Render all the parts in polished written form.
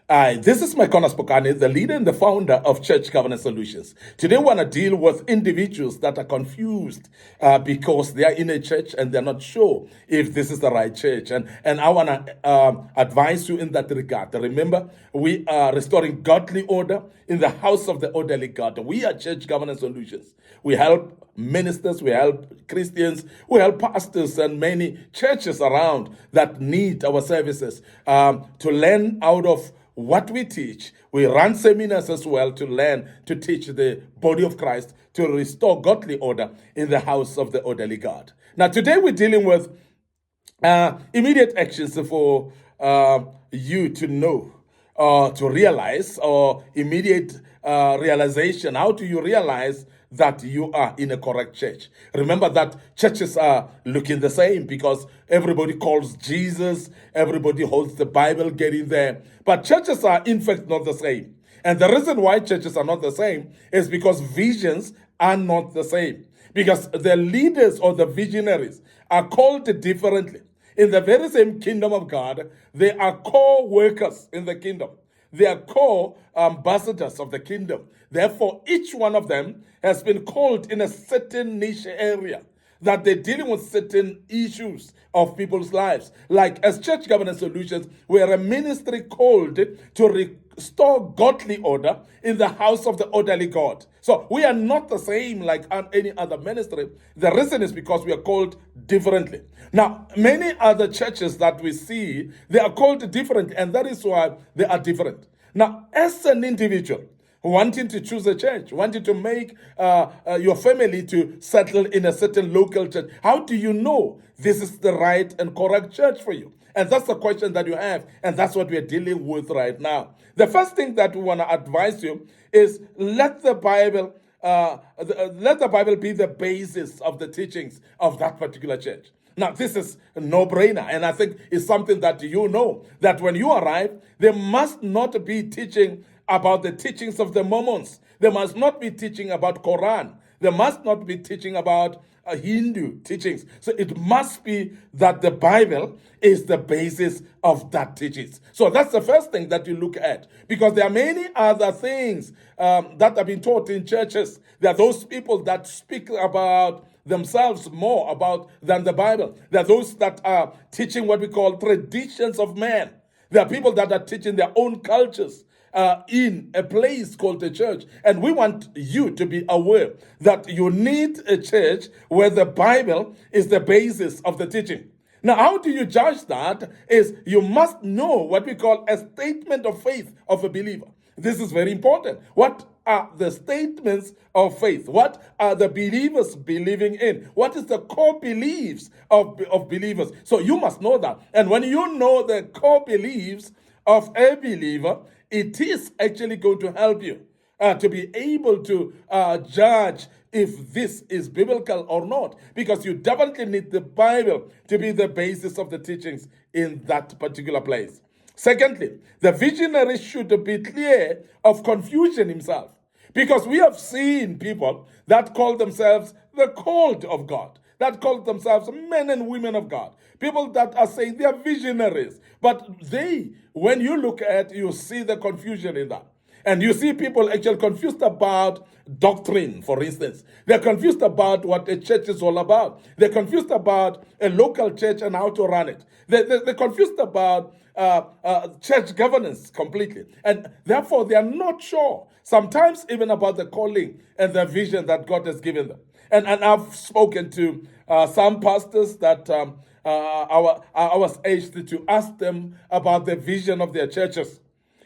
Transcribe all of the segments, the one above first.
This is MIcornus Phokane, the leader and the founder of Church Governance Solutions. Today, we want to deal with individuals that are confused because they are in a church and they're not sure if this is the right church. And I want to advise you in that regard. Remember, we are restoring godly order in the house of the orderly God. We are Church Governance Solutions. We help ministers, we help Christians, we help pastors and many churches around that need our services to learn out of what we teach. We run seminars as well to learn to teach the body of Christ to restore godly order in the house of the orderly God. Now, today we're dealing with immediate actions for you to know or to realize, or immediate realization. How do you realize that you are in a correct church? Remember that churches are looking the same because everybody calls Jesus, everybody holds the Bible, get in there. But churches are in fact not the same. And the reason why churches are not the same is because visions are not the same. Because the leaders or the visionaries are called differently. In the very same kingdom of God, they are co-workers in the kingdom. They are co-ambassadors of the kingdom. Therefore, each one of them has been called in a certain niche area that they're dealing with certain issues of people's lives. Like as Church Governance Solutions, we are a ministry called to restore godly order in the house of the orderly God. So we are not the same like any other ministry. The reason is because we are called differently. Now, many other churches that we see, they are called different, and that is why they are different. Now, as an individual, wanting to choose a church, wanting to make your family to settle in a certain local church, how do you know this is the right and correct church for you? And that's the question that you have, and that's what we're dealing with right now. The first thing that we want to advise you is let the Bible be the basis of the teachings of that particular church. Now, this is a no-brainer, and I think it's something that you know, that when you arrive, they must not be teaching about the teachings of the Mormons. They must not be teaching about Quran. They must not be teaching about Hindu teachings. So it must be that the Bible is the basis of that teachings. So that's the first thing that you look at, because there are many other things that have been taught in churches. There are those people that speak about themselves more about than the Bible. There are those that are teaching what we call traditions of man. There are people that are teaching their own cultures in a place called a church. And we want you to be aware that you need a church where the Bible is the basis of the teaching. Now, how do you judge that? Is you must know what we call a statement of faith of a believer. This is very important. What are the statements of faith? What are the believers believing in? What is the core beliefs of believers? So you must know that. And when you know the core beliefs of a believer, it is actually going to help you to be able to judge if this is biblical or not, because you definitely need the Bible to be the basis of the teachings in that particular place. Secondly, the visionary should be clear of confusion himself, because we have seen people that call themselves the called of God, that call themselves men and women of God, people that are saying they are visionaries, but when you look at, you see the confusion in that. And you see people actually confused about doctrine, for instance. They're confused about what a church is all about. They're confused about a local church and how to run it. They're confused about church governance completely. And therefore, they are not sure, sometimes even about the calling and the vision that God has given them. And I've spoken to some pastors that I was asked to ask them about the vision of their churches.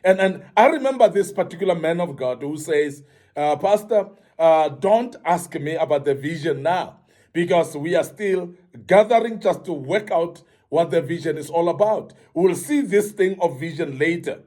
And I remember this particular man of God who says, Pastor, don't ask me about the vision now, because we are still gathering just to work out what the vision is all about. We'll see this thing of vision later.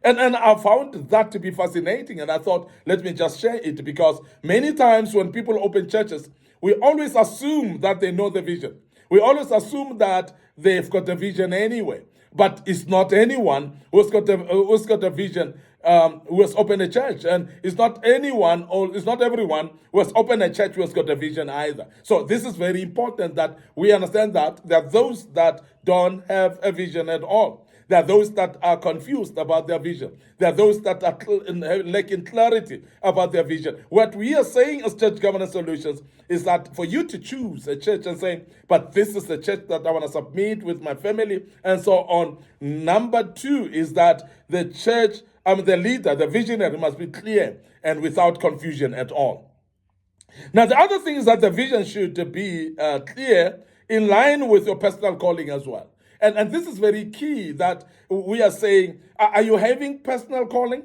And I found that to be fascinating, and I thought, let me just share it, because many times when people open churches, we always assume that they know the vision. We always assume that they've got a vision anyway. But it's not anyone who's got a vision who has opened a church, and it's not anyone, or it's not everyone who has opened a church who has got a vision either. So this is very important that we understand that there are those that don't have a vision at all. There are those that are confused about their vision. There are those that are lacking clarity about their vision. What we are saying as Church Governance Solutions is that for you to choose a church and say, but this is the church that I want to submit with my family and so on. Number two is that the church, the leader, the visionary must be clear and without confusion at all. Now, the other thing is that the vision should be clear in line with your personal calling as well. And this is very key that we are saying, are you having personal calling?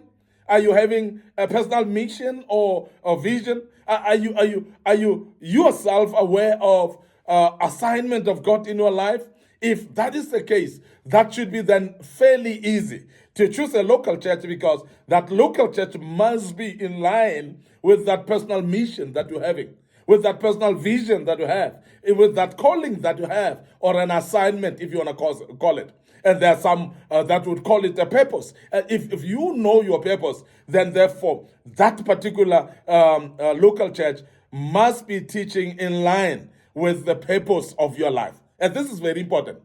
Are you having a personal mission or vision? Are you yourself aware of assignment of God in your life? If that is the case, that should be then fairly easy to choose a local church, because that local church must be in line with that personal mission that you're having, with that personal vision that you have, with that calling that you have, or an assignment, if you want to call it. And there are some that would call it a purpose. If you know your purpose, then therefore that particular local church must be teaching in line with the purpose of your life. And this is very important.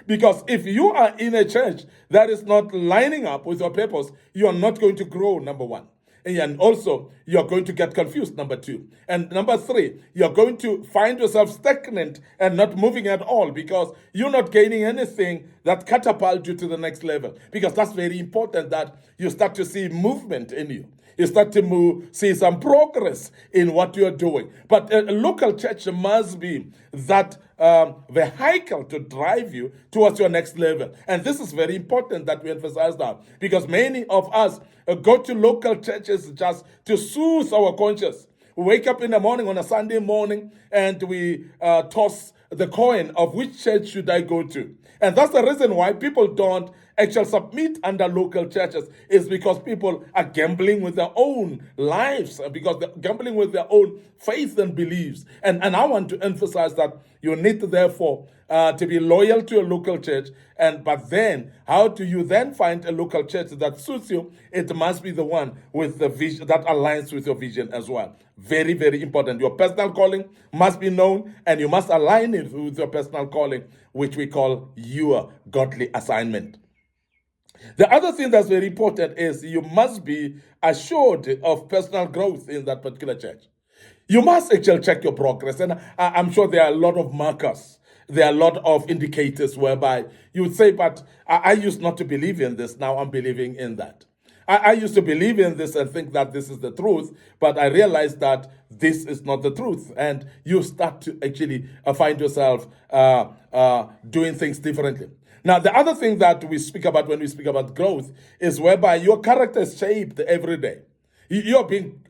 Because if you are in a church that is not lining up with your purpose, you are not going to grow, number one. And also, you're going to get confused, number two. And number three, you're going to find yourself stagnant and not moving at all, because you're not gaining anything that catapults you to the next level. Because that's very important, that you start to see movement in you. You start to see some progress in what you're doing. But a local church must be that vehicle to drive you towards your next level. And this is very important that we emphasize that, because many of us go to local churches just to soothe our conscience. We wake up in the morning on a Sunday morning and we toss the coin of which church should I go to. And that's the reason why people don't actually submit under local churches, is because people are gambling with their own lives, because they're gambling with their own faith and beliefs. And I want to emphasize that you need, therefore, to be loyal to a local church. But then, how do you then find a local church that suits you? It must be the one with the vision that aligns with your vision as well. Very, very important. Your personal calling must be known, and you must align it with your personal calling, which we call your godly assignment. The other thing that's very important is you must be assured of personal growth in that particular church. You must actually check your progress. And I'm sure there are a lot of markers. There are a lot of indicators whereby you would say, but I used not to believe in this. Now I'm believing in that. I used to believe in this and think that this is the truth, but I realized that this is not the truth. And you start to actually find yourself doing things differently. Now, the other thing that we speak about when we speak about growth is whereby your character is shaped every day. You're being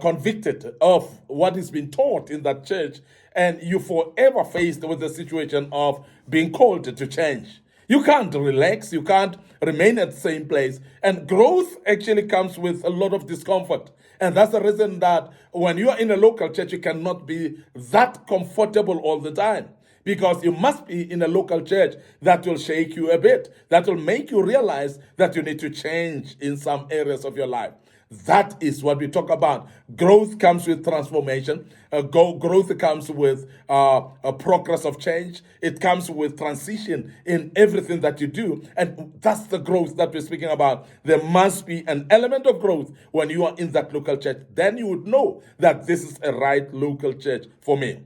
convicted of what is being taught in that church, and you're forever faced with the situation of being called to change. You can't relax, you can't remain at the same place, and growth actually comes with a lot of discomfort. And that's the reason that when you are in a local church, you cannot be that comfortable all the time. Because you must be in a local church that will shake you a bit, that will make you realize that you need to change in some areas of your life. That is what we talk about. Growth comes with transformation. Growth comes with a progress of change. It comes with transition in everything that you do. And that's the growth that we're speaking about. There must be an element of growth when you are in that local church. Then you would know that this is a right local church for me.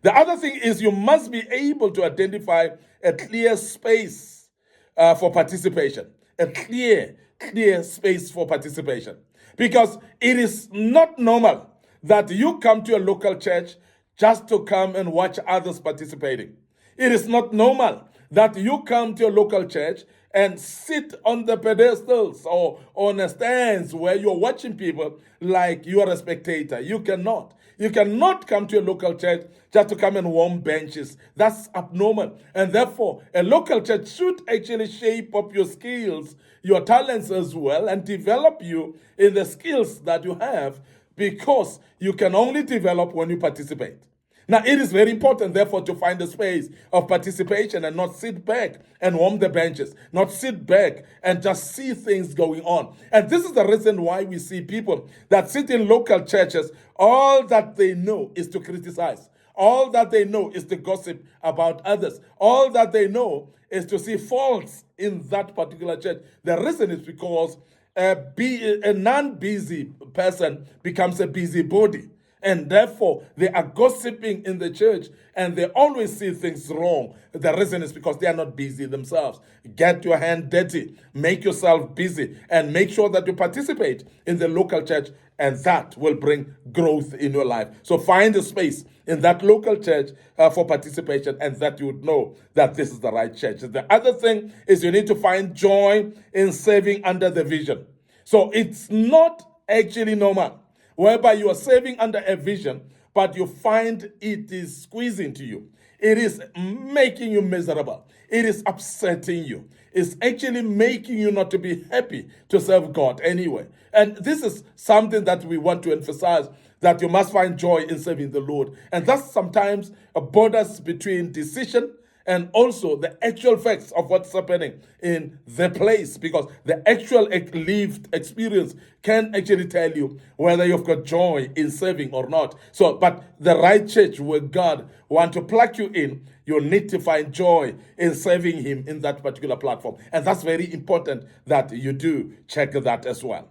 The other thing is you must be able to identify a clear space for participation. A clear space for participation. Because it is not normal that you come to a local church just to come and watch others participating. It is not normal that you come to a local church and sit on the pedestals or on the stands where you're watching people like you are a spectator. You cannot. You cannot come to a local church just to come and warm benches. That's abnormal. And therefore, a local church should actually shape up your skills, your talents as well, and develop you in the skills that you have, because you can only develop when you participate. Now, it is very important, therefore, to find a space of participation and not sit back and warm the benches, not sit back and just see things going on. And this is the reason why we see people that sit in local churches, all that they know is to criticize. All that they know is to gossip about others. All that they know is to see faults in that particular church. The reason is because a non-busy person becomes a busybody. And therefore, they are gossiping in the church and they always see things wrong. The reason is because they are not busy themselves. Get your hand dirty, make yourself busy, and make sure that you participate in the local church, and that will bring growth in your life. So find a space in that local church for participation, and that you would know that this is the right church. The other thing is you need to find joy in serving under the vision. So it's not actually normal whereby you are serving under a vision, but you find it is squeezing to you. It is making you miserable. It is upsetting you. It's actually making you not to be happy to serve God anyway. And this is something that we want to emphasize, that you must find joy in serving the Lord. And that's sometimes a borders between decision and also the actual facts of what's happening in the place, because the actual lived experience can actually tell you whether you've got joy in serving or not. So, but the right church where God wants to plug you in, you need to find joy in serving Him in that particular platform. And that's very important that you do check that as well.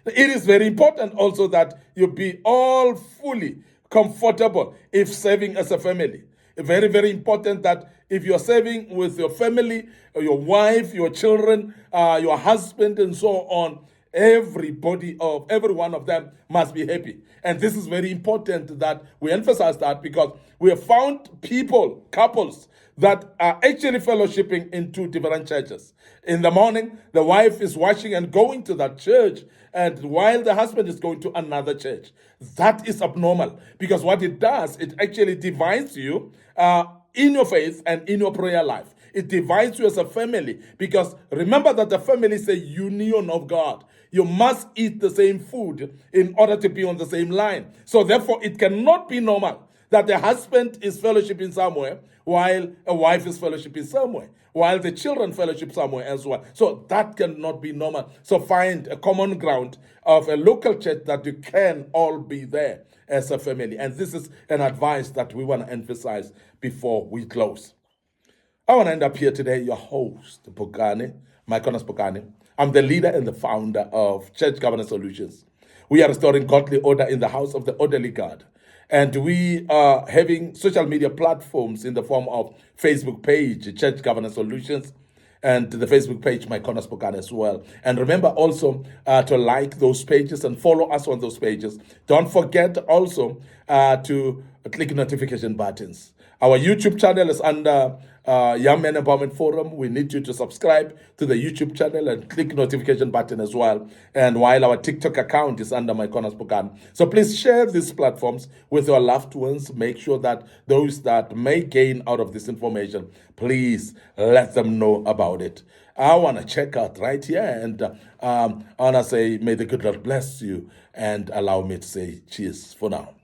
It is very important also that you be all fully comfortable if serving as a family. Very, very important that if you're serving with your family, your wife, your children, your husband, and so on, every one of them must be happy. And this is very important that we emphasize that, because we have found couples that are actually fellowshipping in two different churches. In the morning, the wife is washing and going to that church, and while the husband is going to another church. That is abnormal, because what it does, it actually divides you in your faith and in your prayer life. It divides you as a family, because remember that the family is a union of God. You must eat the same food in order to be on the same line. So therefore, it cannot be normal that the husband is fellowshipping somewhere while a wife is fellowshipping somewhere, while the children fellowship somewhere as well. So that cannot be normal. So find a common ground of a local church that you can all be there as a family. And this is an advice that we want to emphasize before we close. I want to end up here today, your host, MIcornus Phokane. I'm the leader and the founder of Church Governance Solutions. We are restoring godly order in the house of the orderly God. And we are having social media platforms in the form of Facebook page, Church Governance Solutions, and the Facebook page, MIcornus Phokane as well. And remember also to like those pages and follow us on those pages. Don't forget also to click notification buttons. Our YouTube channel is under Young Men Empowerment Forum. We need you to subscribe to the YouTube channel and click notification button as well. And while our TikTok account is under MIcornus Phokane. So please share these platforms with your loved ones. Make sure that those that may gain out of this information, please let them know about it. I want to check out right here, and I want to say, may the good Lord bless you, and allow me to say cheers for now.